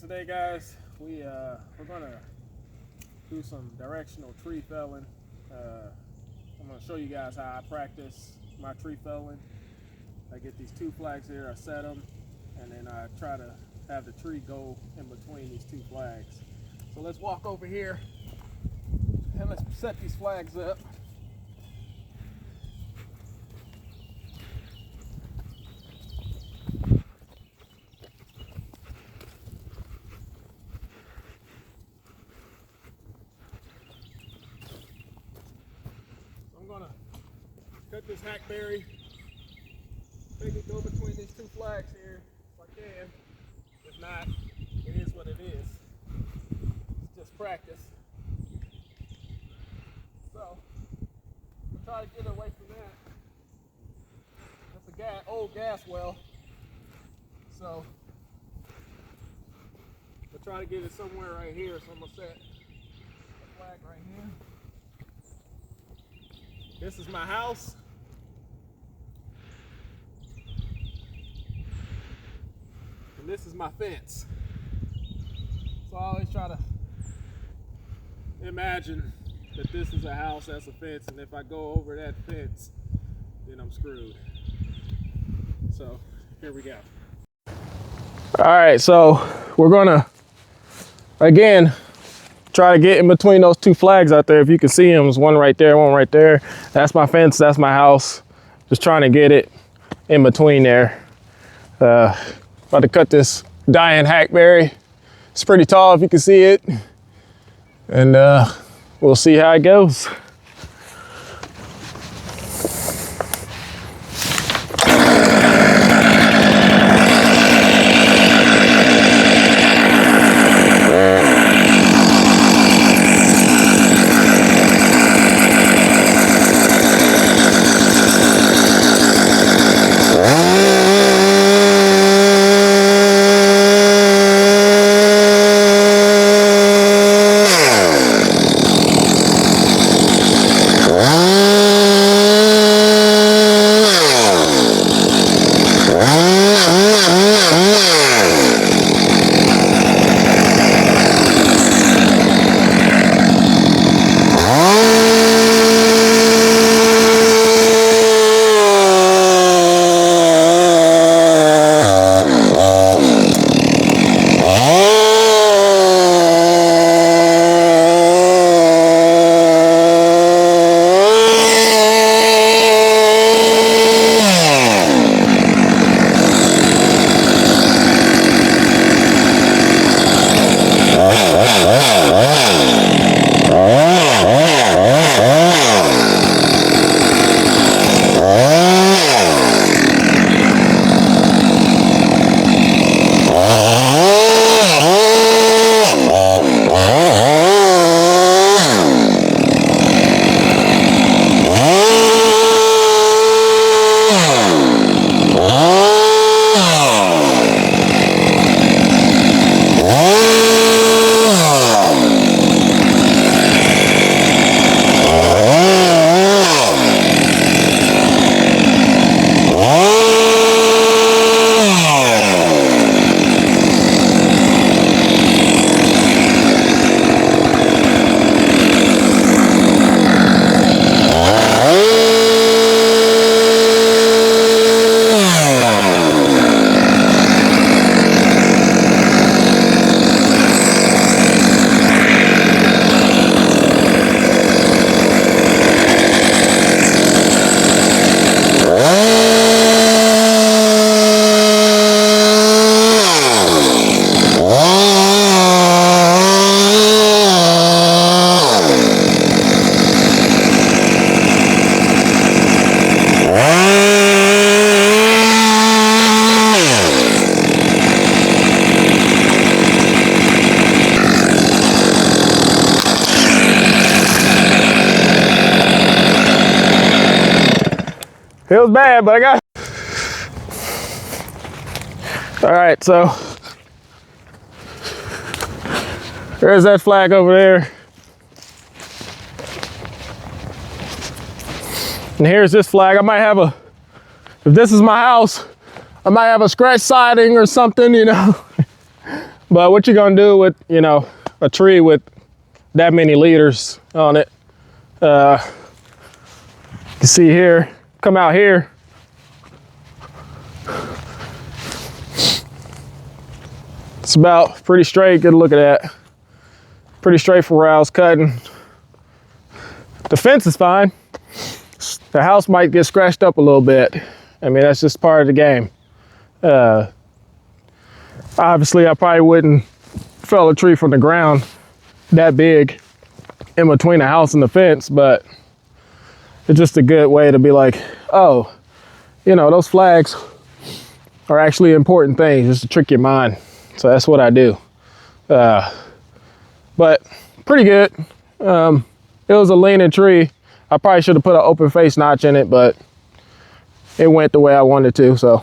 Today, guys, we're gonna do some directional tree felling. I'm gonna show you guys how I practice my tree felling. I get these two flags here, I set them, and then I try to have the tree go in between these two flags. So let's walk over here and let's set these flags up. I'm gonna cut this hackberry, make it go between these two flags here if I can. If not, it is what it is. It's just practice. So I'm try to get away from that. That's a old gas well. So I'll try to get it somewhere right here. So I'm gonna set a flag right here. This is my house. And this is my fence. So I always try to imagine that this is a house, that's a fence, and if I go over that fence, then I'm screwed. So here we go. All right, so we're gonna, again, try to get in between those two flags out there. If you can see them, there's one right there, one right there. That's my fence, that's my house. Just trying to get it in between there. About to cut this dying hackberry. It's pretty tall if you can see it. And we'll see how it goes. Feels bad, but I got it. All right, so there's that flag over there. And here's this flag. I might have a, if this is my house, I might have a scratch siding or something, you know. But what you're gonna do with, you know, a tree with that many leaders on it, you can see here, come out here. It's about pretty straight, good look at that. Pretty straight for where I was cutting. The fence is fine. The house might get scratched up a little bit. I mean, that's just part of the game. Obviously, I probably wouldn't fell a tree from the ground that big in between the house and the fence, but it's just a good way to be like, oh, you know, those flags are actually important things, just to trick your mind. So that's what I do. But pretty good. It was a leaning tree. I probably should have put an open face notch in it, but it went the way I wanted to, so